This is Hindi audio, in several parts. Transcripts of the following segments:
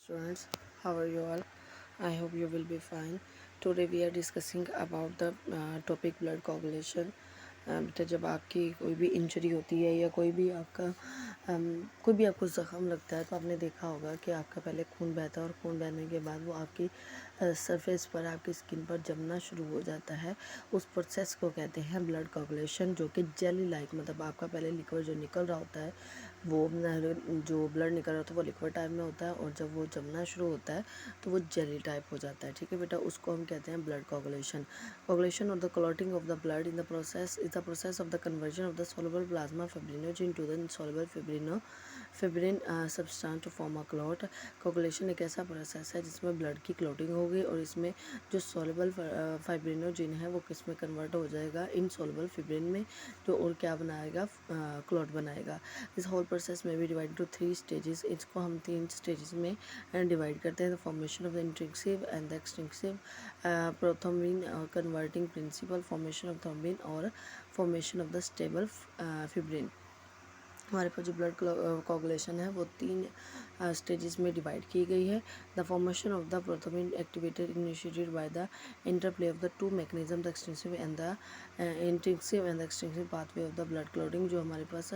Students, how are you all? I hope you will be fine. Today we are discussing about the topic blood coagulation. बेटा जब आपकी कोई भी इंजरी होती है या कोई भी आपको ज़ख़म लगता है तो आपने देखा होगा कि आपका पहले खून बहता है और खून बहने के बाद वो आपकी सरफेस पर आपकी स्किन पर जमना शुरू हो जाता है। उस प्रोसेस को कहते हैं ब्लड कोagulation, जो कि जेली लाइक मतलब आपका पहले लिक्विड जो निकल रहा होता है वो जो ब्लड निकल रहा होता है वो लिक्विड टाइप में होता है और जब वो जमना शुरू होता है तो वो जेली टाइप हो जाता है। ठीक है बेटा, उसको हम कहते हैं ब्लड कोagulation। कोagulation और the clotting of the blood in the process is the process of the conversion of the soluble plasma fibrinogen to the insoluble fibrin substance to form a clot। कोagulation एक ऐसा प्रोसेस है जिसमें ब्लड की क्लॉटिंग होगी और इसमें जो soluble फाइब्रिनोजिन है वो किस में कन्वर्ट हो जाएगा, इनसॉल्युबल फिब्रिन में, जो और क्या बनाएगा, क्लॉट बनाएगा। इस होल प्रोसेस में भी डिवाइड टू 3 स्टेजेस। इसको हम 3 स्टेजेस में डिवाइड करते हैं। The formation of the intrinsic and the extrinsic, prothrombin converting principle, formation of thrombin और formation of the stable fibrin. हमारे पास जो ब्लड कोagulation है वो 3 स्टेजेस में डिवाइड की गई है। The formation of the prothrombin activated initiated by the interplay of the two mechanism, the extensive and the intrinsic and the extensive pathway of the blood clotting. जो हमारे पास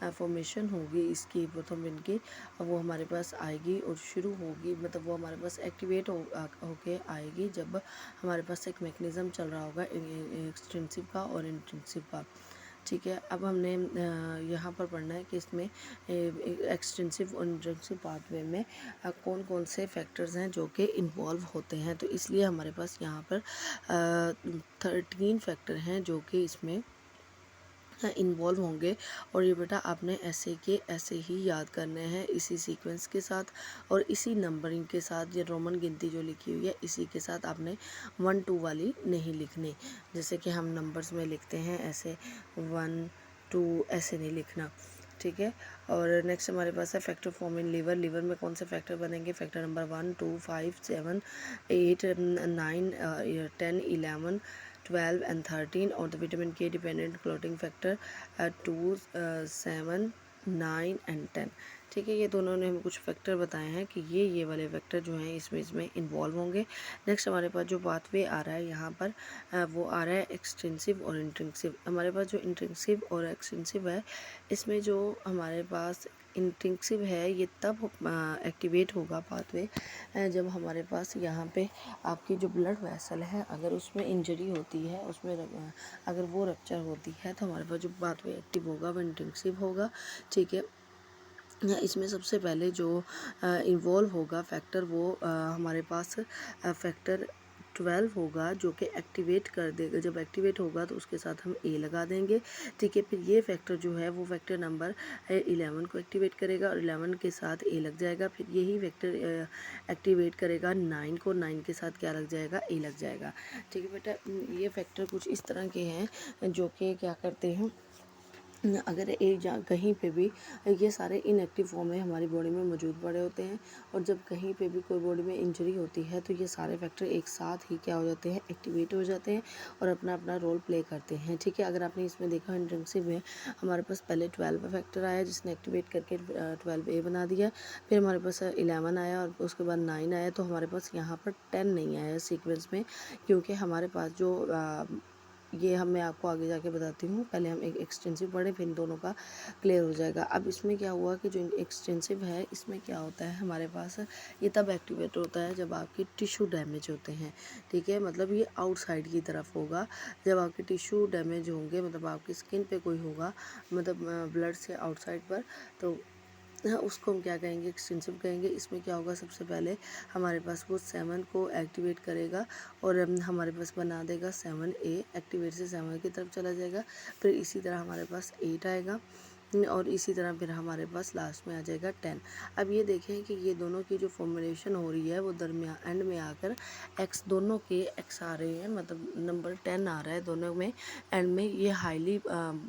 फॉर्मेशन होगी इसकी प्रोथ्रोम्बिन की, वो हमारे पास आएगी और शुरू होगी, मतलब वो हमारे पास एक्टिवेट होके आएगी जब हमारे पास एक मैकेनिज्म चल रहा होगा एक्सटेंसिव का और इंट्रिंसिव का। ठीक है, अब हमने यहाँ पर पढ़ना है कि इसमें एक्सटेंसिव और इंट्रिंसिव पाथवे में कौन कौन से फैक्टर्स हैं जो कि इन्वॉल्व होते हैं। तो इसलिए हमारे पास यहाँ पर 13 फैक्टर हैं जो कि इसमें इन्वॉल्व होंगे और ये बेटा आपने ऐसे के ऐसे ही याद करने हैं, इसी सीक्वेंस के साथ और इसी नंबरिंग के साथ। ये रोमन गिनती जो लिखी हुई है इसी के साथ आपने 1 2 वाली नहीं लिखनी, जैसे कि हम नंबर्स में लिखते हैं ऐसे 1 2 ऐसे नहीं लिखना। ठीक है, और नेक्स्ट हमारे पास है factor form in liver. Liver में कौन से फैक्टर बनेंगे? फैक्टर नंबर 1 2 5 7 8 9 10 11 12 and 13 और द विटामिन के डिपेंडेंट क्लॉटिंग फैक्टर 2 7 9 and 10। ठीक है, ये दोनों ने हमें कुछ फैक्टर बताए हैं कि ये वाले फैक्टर जो हैं इसमें इन्वॉल्व होंगे। नेक्स्ट हमारे पास जो पाथवे आ रहा है यहाँ पर वो आ रहा है एक्सटेंसिव और इंट्रिंसिव। हमारे पास जो इंट्रिंसिव और एक्सटेंसिव है इसमें जो हमारे पास इंट्रिंसिव है ये तब एक्टिवेट होगा पाथवे जब हमारे पास यहाँ पे आपकी जो ब्लड वेसल है अगर उसमें इंजरी होती है, उसमें अगर वो रप्चर होती है तो हमारे पास जो पाथवे एक्टिव होगा वो इंट्रिंसिव होगा। ठीक है, इसमें सबसे पहले जो इन्वॉल्व होगा फैक्टर वो हमारे पास फैक्टर 12 होगा जो कि एक्टिवेट कर देगा। जब एक्टिवेट होगा तो उसके साथ हम ए लगा देंगे। ठीक है, फिर ये फैक्टर जो है वो फैक्टर नंबर 11 को एक्टिवेट करेगा और 11 के साथ ए लग जाएगा। फिर यही फैक्टर एक्टिवेट करेगा 9 को, 9 के साथ क्या लग जाएगा? ए लग जाएगा। ठीक है बेटा, ये फैक्टर कुछ इस तरह के हैं जो कि क्या करते हैं, अगर एक कहीं पे भी ये सारे इनएक्टिव फॉर्म में हमारी बॉडी में मौजूद पड़े होते हैं और जब कहीं पे भी कोई बॉडी में इंजरी होती है तो ये सारे फैक्टर एक साथ ही क्या हो जाते हैं? एक्टिवेट हो जाते हैं और अपना अपना रोल प्ले करते हैं। ठीक है, अगर आपने इसमें देखा इंट्रिंसिव में हमारे पास पहले 12 फैक्टर आया जिसने एक्टिवेट करके 12A बना दिया, फिर हमारे पास 11 आया और उसके बाद 9 आया, तो हमारे पास यहाँ पर 10 नहीं आया सीक्वेंस में, क्योंकि हमारे पास जो ये मैं आपको आगे जाके बताती हूँ। पहले हम एक एक्सटेंसिव पढ़े फिर इन दोनों का क्लियर हो जाएगा। अब इसमें क्या हुआ कि जो एक्सटेंसिव है इसमें क्या होता है हमारे पास, ये तब एक्टिवेट होता है जब आपके टिश्यू डैमेज होते हैं। ठीक है, मतलब ये आउटसाइड की तरफ होगा। जब आपके टिश्यू डैमेज होंगे मतलब आपकी स्किन पे कोई होगा, मतलब ब्लड से आउटसाइड पर, तो उसको हम क्या कहेंगे? एक्सटेंसिव कहेंगे। इसमें क्या होगा, सबसे पहले हमारे पास वो 7 को एक्टिवेट करेगा और हमारे पास बना देगा 7A, एक्टिवेट से 7 की तरफ चला जाएगा। फिर इसी तरह हमारे पास 8 आएगा और इसी तरह फिर हमारे पास लास्ट में आ जाएगा 10। अब ये देखें कि ये दोनों की जो फॉर्मुलेशन हो रही है वो दरमियान एंड में आकर एक्स, दोनों के एक्स आ रहे हैं, मतलब नंबर 10 आ रहा है दोनों में एंड में। ये हाईली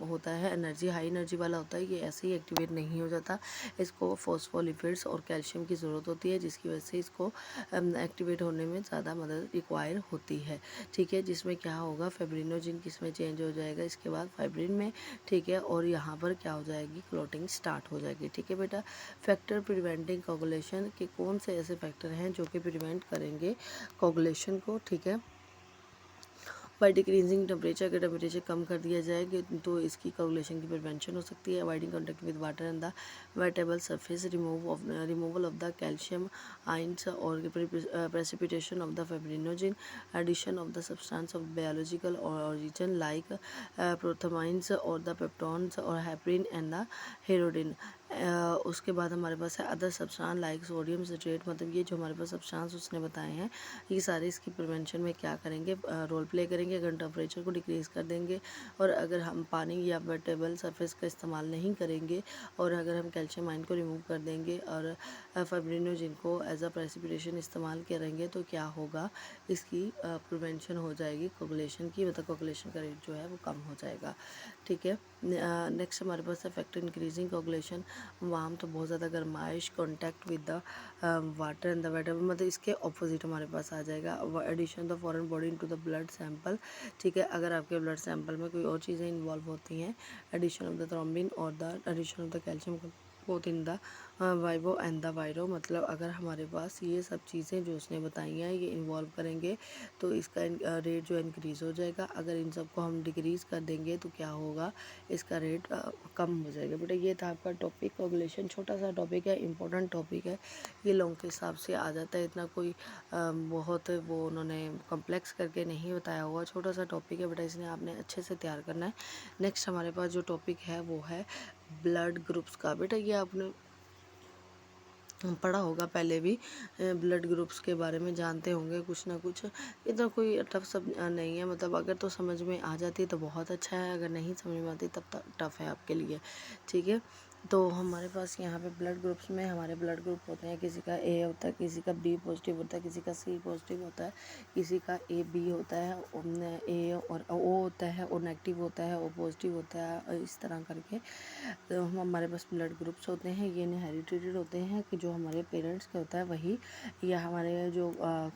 होता है, एनर्जी हाई एनर्जी वाला होता है, ये ऐसे ही एक्टिवेट नहीं हो जाता। इसको फॉस्फोलिपिड्स और कैल्शियम की ज़रूरत होती है जिसकी वजह से इसको एक्टिवेट होने में ज़्यादा मदद रिक्वायर होती है। ठीक है, जिसमें क्या होगा, फाइब्रिनोजिन किस में चेंज हो जाएगा इसके बाद? फाइब्रिन में। ठीक है, और यहाँ पर क्या हो जाएगा? जाएगी, क्लॉटिंग स्टार्ट हो जाएगी। ठीक है बेटा। फैक्टर प्रिवेंटिंग कोगुलेशन के कौन से ऐसे फैक्टर हैं जो कि प्रिवेंट करेंगे कोगुलेशन को। ठीक है। बाई डिक्रीजिंग टेम्परेचर, अगर टेम्परेचर कम कर दिया जाए तो इसकी कोगुलेशन की प्रिवेंशन हो सकती है। Avoiding contact with water and the wettable surface, removal of the calcium ions और precipitation of the fibrinogen, addition of the substance of biological origin like protamines और द पेप्टॉन्स और हेपरिन एंड द हेरोडिन। उसके बाद हमारे पास है other substance like sodium citrate, मतलब ये जो हमारे पास सब्सटेंस उसने बताए हैं ये सारे इसकी प्रिवेंशन में क्या करेंगे, रोल प्ले करेंगे। अगर टेम्परेचर को डिक्रीज़ कर देंगे और अगर हम पानी या वेटेबल सरफेस का इस्तेमाल नहीं करेंगे और अगर हम कैल्शियम आयन को रिमूव कर देंगे और फाइब्रिनोजिन को एज अ प्रेसिपिटेशन इस्तेमाल करेंगे तो क्या होगा, इसकी प्रिवेंशन हो जाएगी कोगुलेशन की, मतलब कोगुलेशन का रेट जो है वो कम हो जाएगा। ठीक है। नेक्स्ट हमारे पास है फैक्टर इंक्रीजिंग कोगुलेशन, वार्म तो बहुत ज़्यादा गर्माइश, contact with the water and the wettable, मतलब इसके ऑपोजिट हमारे पास आ जाएगा। Addition the foreign body into the blood sample. ठीक है। अगर आपके ब्लड सैंपल में कोई और चीज़ें इन्वॉल्व होती हैं, एडिशन ऑफ द थ्रोम्बिन और the addition of the calcium both in the vivo and the vitro, मतलब अगर हमारे पास ये सब चीज़ें जो उसने बताई हैं ये इन्वॉल्व करेंगे तो इसका रेट जो इंक्रीज़ हो जाएगा। अगर इन सब को हम डिक्रीज़ कर देंगे तो क्या होगा, इसका रेट कम हो जाएगा। बेटा ये था आपका टॉपिक कोगुलेशन, छोटा सा टॉपिक है, इंपॉर्टेंट टॉपिक है, ये लोगों के हिसाब से आ जाता है, इतना कोई बहुत वो उन्होंने कॉम्प्लेक्स करके नहीं बताया हुआ, छोटा सा टॉपिक है बेटा, इसने आपने अच्छे से तैयार करना है। नेक्स्ट हमारे पास जो टॉपिक है वो है ब्लड ग्रुप्स का। बेटा ये आपने पढ़ा होगा पहले भी, ब्लड ग्रुप्स के बारे में जानते होंगे कुछ ना कुछ, इतना कोई टफ सब नहीं है, मतलब अगर तो समझ में आ जाती है तो बहुत अच्छा है, अगर नहीं समझ में आती तब टफ है आपके लिए। ठीक है। तो हमारे पास यहाँ पे ब्लड ग्रुप्स में हमारे ब्लड ग्रुप होते हैं, किसी का ए होता है, किसी का बी पॉजिटिव होता है, किसी का सी पॉजिटिव होता है, किसी का ए बी होता है, ए और ओ होता है, ओ नेगेटिव होता है, ओ पॉजिटिव होता है, इस तरह करके तो हमारे पास ब्लड ग्रुप्स होते हैं। ये इनहेरिटेड होते हैं कि जो हमारे पेरेंट्स का होता है वही, या हमारे जो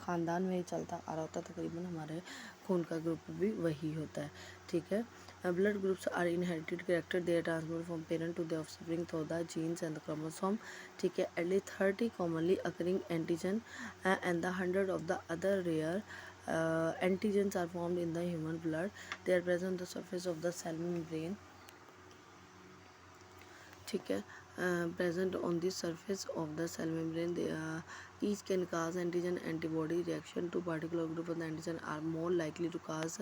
ख़ानदान में चलता आ रहा होता है, तकरीबन हमारे खून का ग्रुप भी वही होता है। ठीक है। Blood groups are inherited character, they are transfer from parent to the offspring through the genes and the chromosome. ठीक है। At least 30 commonly occurring antigen and the 100 of the other rare antigens are formed in the human blood. They are present on the surface of the cell membrane. ठीक है। present on the surface of the cell membrane, each can cause antigen antibody reaction to particular group of the antigen are more likely to cause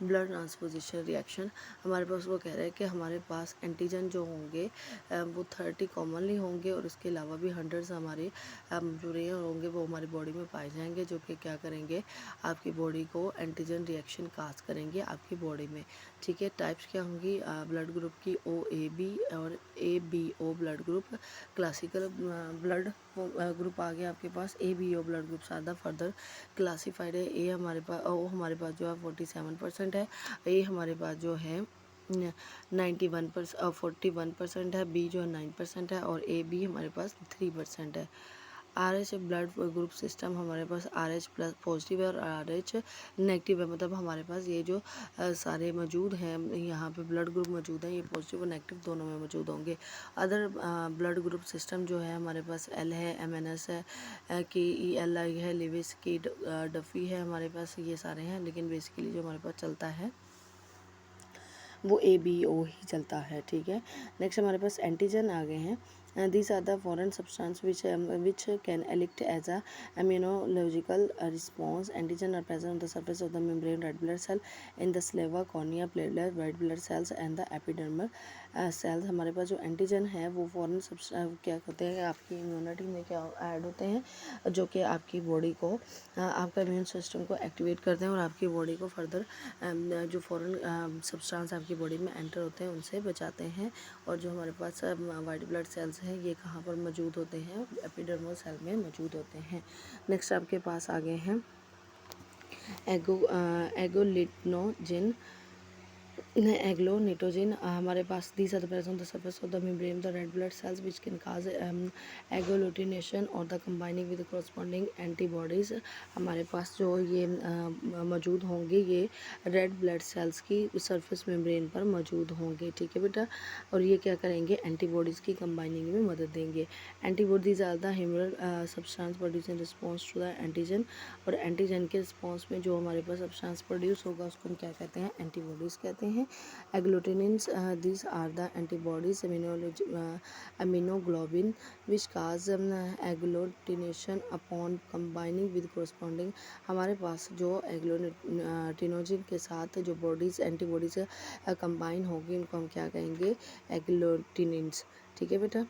blood transfusion reaction। हमारे पास वो कह रहे हैं कि हमारे पास एंटीजन जो होंगे वो 30 कॉमनली होंगे और इसके अलावा भी 100 हमारे जो रेयर होंगे वो हमारी बॉडी में पाए जाएंगे, जो कि क्या करेंगे, आपकी बॉडी को एंटीजन रिएक्शन काज करेंगे आपकी बॉडी में। ठीक है। टाइप्स क्या होंगी ब्लड ग्रुप की, ओ ए बी और A B O blood group. Classical blood group आ गया आपके पास, A B O blood group ज़्यादा फर्दर क्लासीफाइड है। ए हमारे पास, ओ हमारे पास जो है 47% है, ए हमारे पास जो है 41% है, बी जो है 9% है और ए बी हमारे पास 3% है। R H blood group system हमारे पास आर एच प्लस पॉजिटिव है और आर एच नेगेटिव है, मतलब हमारे पास ये जो सारे मौजूद हैं यहाँ पे ब्लड ग्रुप मौजूद हैं, ये पॉजिटिव और नेगेटिव दोनों में मौजूद होंगे। अदर ब्लड ग्रुप सिस्टम जो है हमारे पास एल है, एम एन एस है, के ई एल आई है, लिविस की डफी है, हमारे पास ये सारे हैं, लेकिन बेसिकली जो हमारे पास चलता है वो ए बी ओ ही चलता है। ठीक है। नेक्स्ट हमारे पास एंटीजन आ गए हैं। These are the foreign substance which can elect as a immunological response. Antigen are present on the surface of the membrane, red blood cell in the saliva, cornea, platelet, white blood cells and the epidermal cells। हमारे पास जो एंटीजन है वो फॉरेन क्या होते हैं, आपकी इम्यूनिटी में क्या ऐड होते हैं, जो कि आपकी बॉडी को आपका इम्यून सिस्टम को एक्टिवेट करते हैं और आपकी बॉडी को फर्दर जो फॉरेन सब्सटेंस आपकी बॉडी में एंटर होते हैं उनसे बचाते हैं। और जो हमारे पास वाइट ब्लड सेल्स हैं ये कहाँ पर मौजूद होते हैं, एपिडर्मल सेल में मौजूद होते हैं। नेक्स्ट आपके पास आ गए हैं एगोलिटनोजिन एग्लोनिटोजिन हमारे पास these are the present on the surface of the membrane the red blood cells which can cause agglutination और the combining with corresponding antibodies. हमारे पास जो ये मौजूद होंगे ये रेड ब्लड सेल्स की सरफेस मेम्ब्रेन पर मौजूद होंगे, ठीक है बेटा। और ये क्या करेंगे, एंटीबॉडीज़ की कंबाइनिंग में मदद देंगे। Antibodies are the humoral substance produce in response to the antigen, और एंटीजन के रिस्पॉन्स में जो हमारे पास सब्सटेंस प्रोड्यूस होगा उसको हम क्या कहते हैं, एंटीबॉडीज़ कहते हैं। एग्लूटिनिन्स these are the antibodies immunoglobulin which cause agglutination upon combining with corresponding। हमारे पास जो एग्लूटिनोजिन के साथ जो बॉडीज़ एंटीबॉडीज़ कंबाइन होगी उनको हम क्या कहेंगे, एग्लूटिनिन्स, ठीक है बेटा।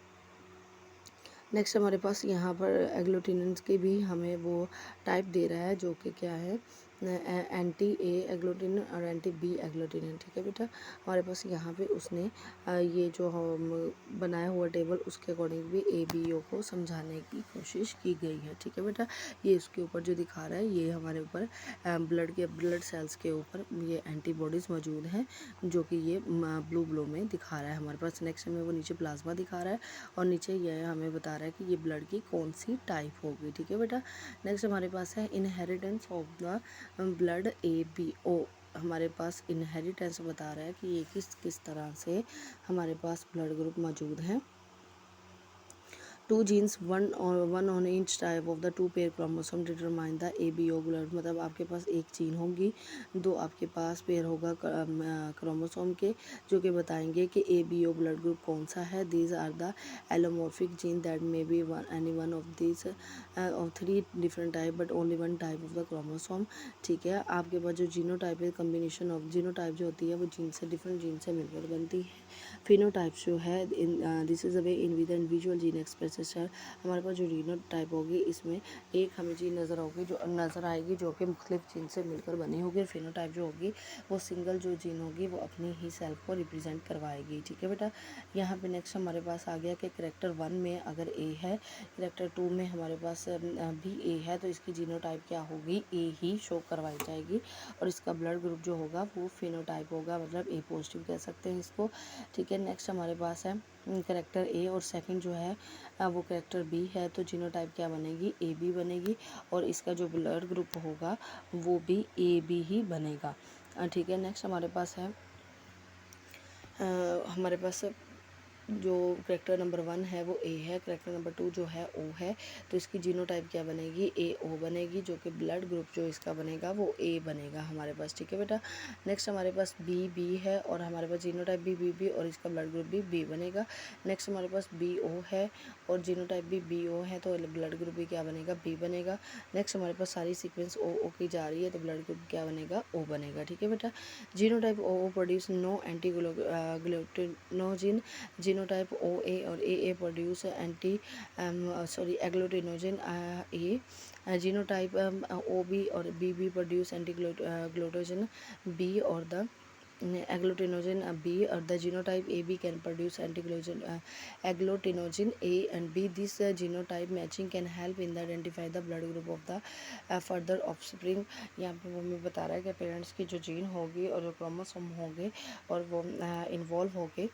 नेक्स्ट हमारे पास यहाँ पर एग्लूटिनिन्स की भी हमें वो टाइप दे रहा है जो कि क्या है, एंटी ए एग्लूटिनिन और एंटी बी एग्लूटिनिन, ठीक है बेटा। हमारे पास यहाँ पे उसने ये जो हम बनाया हुआ टेबल उसके अकॉर्डिंग भी ए बी ओ को समझाने की कोशिश की गई है, ठीक है बेटा। ये इसके ऊपर जो दिखा रहा है ये हमारे ऊपर ब्लड सेल्स के ऊपर ये एंटीबॉडीज़ मौजूद हैं जो कि ये ब्लू में दिखा रहा है हमारे पास। नेक्स्ट हमें वो नीचे प्लाज्मा दिखा रहा है और नीचे ये हमें बता रहा है कि ये ब्लड की कौन सी टाइप होगी, ठीक है बेटा। नेक्स्ट हमारे पास है inheritance of the blood ABO। हमारे पास इनहेरिटेंस बता रहा है कि ये किस किस तरह से हमारे पास ब्लड ग्रुप मौजूद हैं। Two genes one on each type of the two pair chromosome determine the ABO blood, मतलब आपके पास एक जीन होगी, दो आपके पास पेयर होगा क्रोमोसोम के जो कि बताएंगे कि ABO ब्लड ग्रुप कौन सा है। These are the allelomorphic gene that may be any one of this of three different type but only one type of the chromosome, ठीक है। आपके पास जो जीनोटाइप है, कम्बिनेशन ऑफ जीनोटाइप जो होती है वो जीन से डिफरेंट जीन से मिलकर बनती है। फिनोटाइप्स जो है this is a way in with individual gene expresses है। हमारे पास जो रीनोटाइप होगी इसमें एक हमें जीन नज़र आएगी जो कि मुख्तलिफ जीन से मिलकर बनी होगी। फिनोटाइप जो होगी वो सिंगल जो जीन होगी वो अपनी ही सेल्फ को रिप्रेजेंट करवाएगी, ठीक है बेटा। यहाँ पे नेक्स्ट हमारे पास आ गया कि करेक्टर 1 में अगर ए है, करेक्टर 2 में हमारे पास भी ए है तो इसकी जीनोटाइप क्या होगी, ए ही शो करवाई जाएगी और इसका ब्लड ग्रुप जो होगा वो फिनोटाइप होगा, मतलब ए पॉजिटिव कह सकते हैं इसको, ठीक है। नेक्स्ट हमारे पास है करेक्टर ए और सेकंड जो है वो करेक्टर बी है तो जीनोटाइप क्या बनेगी, ए बी बनेगी और इसका जो ब्लड ग्रुप होगा वो भी ए बी ही बनेगा, ठीक है। नेक्स्ट हमारे पास है हमारे पास जो करेक्टर नंबर 1 है वो ए है, करेक्टर नंबर 2 जो है ओ है तो इसकी जीनोटाइप क्या बनेगी, AO बनेगी, जो कि ब्लड ग्रुप जो इसका बनेगा वो ए बनेगा हमारे पास, ठीक है बेटा। नेक्स्ट हमारे पास बी है और हमारे पास जीनोटाइप भी बी और इसका ब्लड ग्रुप भी बी बनेगा। नेक्स्ट हमारे पास BO है और जीनोटाइप भी BO है तो ब्लड ग्रुप भी क्या बनेगा, बी बनेगा। नेक्स्ट हमारे पास सारी सीक्वेंस ओ की जा रही है तो ब्लड ग्रुप क्या बनेगा, ओ बनेगा, ठीक है बेटा। Genotype O produce no agglutinogen, genotype OA और AA produce agglutinogen A, genotype OB और BB produce agglutinogen B और the agglutinogen B or the genotype AB can produce agglutinogen A and B. This genotype matching can help in the identify the blood group of the further offspring। यहाँ पे वो हमें बता रहा है कि पेरेंट्स की जो जीन होगी और जो क्रोमोसोम होंगे और वो इन्वॉल्व होके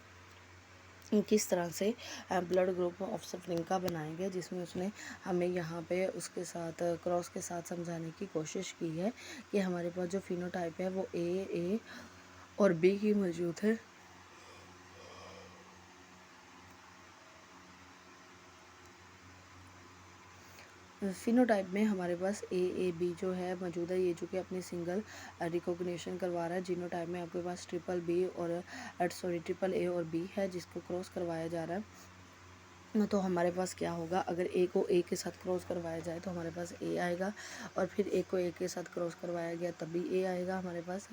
किस तरह से ब्लड ग्रुप ऑफस्प्रिंग का बनाएंगे, जिसमें उसने हमें यहाँ पे उसके साथ क्रॉस के साथ समझाने की कोशिश की है कि हमारे पास जो फिनोटाइप है वो ए और बी की मौजूद है। फिनोटाइप में हमारे पास AAB जो है मौजूद है, ये जो कि अपनी सिंगल रिकॉग्निशन करवा रहा है। जीनोटाइप में आपके पास ट्रिपल A और B है जिसको क्रॉस करवाया जा रहा है। तो हमारे पास क्या होगा, अगर ए को ए के साथ क्रॉस करवाया जाए तो हमारे पास ए आएगा और फिर ए को ए के साथ क्रॉस करवाया गया तब भी ए आएगा हमारे पास,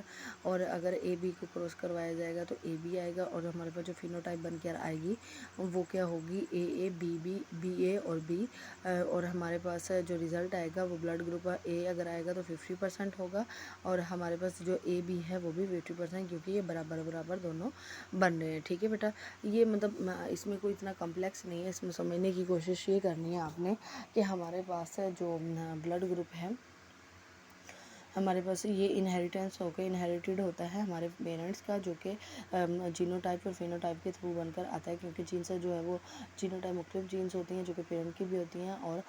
और अगर ए बी को क्रॉस करवाया जाएगा तो ए बी आएगा और हमारे पास जो फिनोटाइप बन कर आएगी वो क्या होगी, ए बी ए और बी, और हमारे पास जो रिज़ल्ट आएगा वो ब्लड ग्रुप ए अगर आएगा तो 50% होगा और हमारे पास जो ए बी है वो भी 50%, क्योंकि ये बराबर दोनों बन रहे हैं, ठीक है बेटा। ये मतलब इसमें कोई इतना कॉम्प्लेक्स नहीं है, इसमें समझने की कोशिश ये करनी है आपने कि हमारे पास जो ब्लड ग्रुप है हमारे पास ये इनहेरिटेंस होकर इनहेरिटेड होता है हमारे पेरेंट्स का, जो कि जीनोटाइप और फिनोटाइप के थ्रू बनकर आता है, क्योंकि जीन से जो है वो जीनोटाइप मुख्तलिफ जीन्स होती हैं जो कि पेरेंट की भी होती हैं और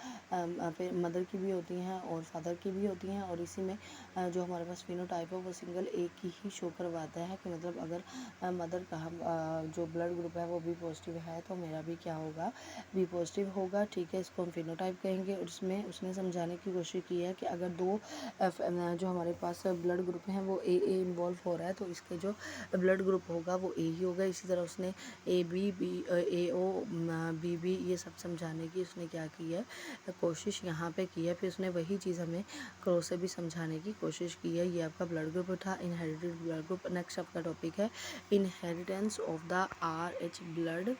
मदर की भी होती हैं और फादर की भी होती हैं। और इसी में जो हमारे पास फिनोटाइप है वो सिंगल एक ही ही शो करवाता है कि मतलब अगर मदर का जो ब्लड ग्रुप है वो बी पॉजिटिव है तो मेरा भी क्या होगा, बी पॉजिटिव होगा। ठीक है, इसको हम फिनोटाइप कहेंगे। और इसमें उसने समझाने की कोशिश की है कि अगर दो जो हमारे पास ब्लड ग्रुप हैं वो ए इन्वॉल्व हो रहा है तो इसके जो ब्लड ग्रुप होगा वो ए ही होगा। इसी तरह उसने A B B A O B B ये सब समझाने की उसने क्या की है, कोशिश यहाँ पे की है। फिर उसने वही चीज़ हमें क्रॉस से भी समझाने की कोशिश की है। ये आपका ब्लड ग्रुप था, इनहेरिटेड ब्लड ग्रुप। नेक्स्ट आपका टॉपिक है inheritance of the RH blood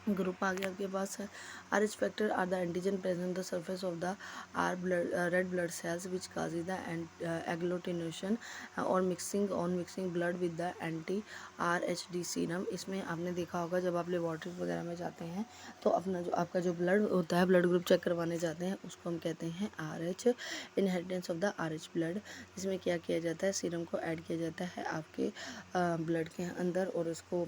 group आ गया आपके पास है। RH factor are the antigen present the surface of the R blood red blood cells which causes the agglutination और mixing blood with the anti RH serum. इसमें आपने देखा होगा जब आप लेबॉर्ट्री वगैरह में जाते हैं तो अपना जो आपका जो ब्लड होता है, ब्लड ग्रुप चेक करवाने जाते हैं, उसको हम कहते हैं RH, inheritance of the RH blood. इसमें क्या किया जाता है, सीरम को ऐड किया जाता है आपके ब्लड के अंदर और उसको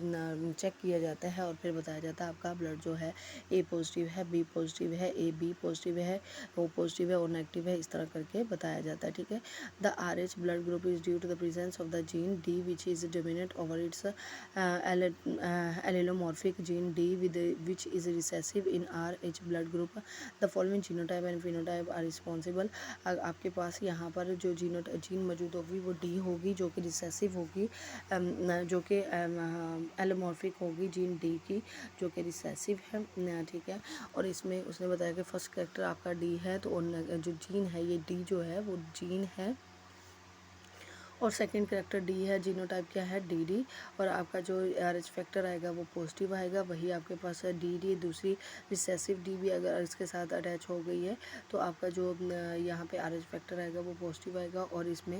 चेक किया जाता है और फिर बताया जाता है आपका ब्लड जो है ए पॉजिटिव है, बी पॉजिटिव है, ए बी पॉजिटिव है, ओ पॉजिटिव है और नेगेटिव है, इस तरह करके बताया जाता है। ठीक है, the RH blood group is due to the presence of the gene D which is dominate over its allelomorphic gene D with which is recessive in RH blood group. The following genotype and phenotype are responsible. आपके पास यहाँ पर जो जीन मौजूद होगी वो डी होगी जो कि रिसेसिव होगी, जो कि एलोमॉर्फिक होगी जीन डी की जो कि रिसेसिव है। ठीक है, और इसमें उसने बताया कि फर्स्ट कैरेक्टर आपका डी है तो जो जीन है ये डी जो है वो जीन है और सेकंड कैरेक्टर डी है। जीनोटाइप क्या है, डी। और आपका जो RH फैक्टर आएगा वो पॉजिटिव आएगा, वही आपके पास है डी। दूसरी रिसेसिव डी भी अगर इसके साथ अटैच हो गई है तो आपका जो यहाँ पे RH फैक्टर आएगा वो पॉजिटिव आएगा। और इसमें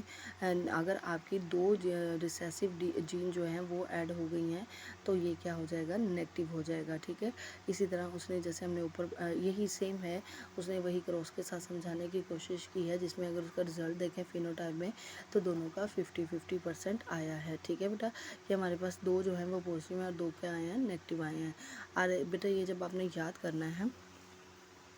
अगर आपकी दो रिसेसिव जीन जो हैं वो ऐड हो गई हैं तो ये क्या हो जाएगा, नेगेटिव हो जाएगा। ठीक है, इसी तरह उसने जैसे हमने ऊपर यही सेम है, उसने वही क्रॉस के साथ समझाने की कोशिश की है, जिसमें अगर उसका रिजल्ट देखें फिनोटाइप में तो दोनों का 50-50% आया है। ठीक है बेटा, कि हमारे पास दो जो हैं वो पॉजिटिव हैं और दो क्या आए हैं, नेगेटिव आए हैं। अरे बेटा ये जब आपने याद करना है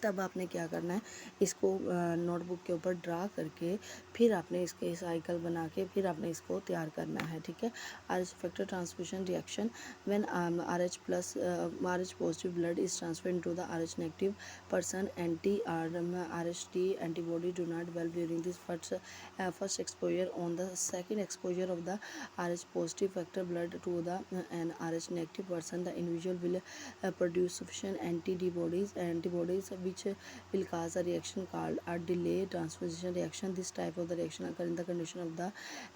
तब आपने क्या करना है, इसको नोटबुक के ऊपर ड्रा करके फिर आपने इसके साइकिल बना के फिर आपने इसको तैयार करना है। ठीक है, RH factor transfusion reaction when RH positive blood is transfer into the RH negative person anti RHD antibody do not develop during this first exposure on the second exposure of the RH positive factor blood to the an RH negative person the individual will produce sufficient antibodies which will cause a reaction called a delayed transfusion reaction. This type of the reaction occur in the condition of the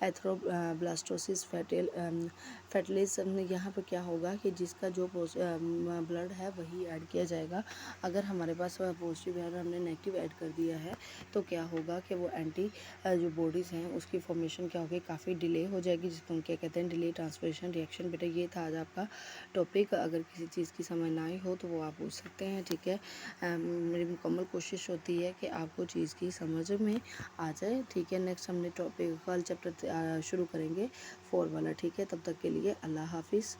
erythroblastosis fetalis. यहाँ पर क्या होगा कि जिसका जो ब्लड है वही ऐड किया जाएगा। अगर हमारे पास पॉजिटिव है और हमने नेगेटिव ऐड कर दिया है तो क्या होगा कि वो एंटी जो बॉडीज़ हैं उसकी फॉर्मेशन क्या होगी, काफ़ी डिले हो जाएगी, जिसको हम क्या कहते हैं, डिले ट्रांसफॉर्मेशन रिएक्शन। बेटा ये था आज आपका टॉपिक। अगर किसी चीज़ की समझ ना आई हो तो वो आप पूछ सकते हैं। ठीक है, मेरी मुकम्मल कोशिश होती है कि आपको चीज़ की समझ में आ जाए। ठीक है, नेक्स्ट हमने टॉपिक कल चैप्टर शुरू करेंगे 4 वाला। ठीक है, तब तक के लिए अल्लाह हाफिज़।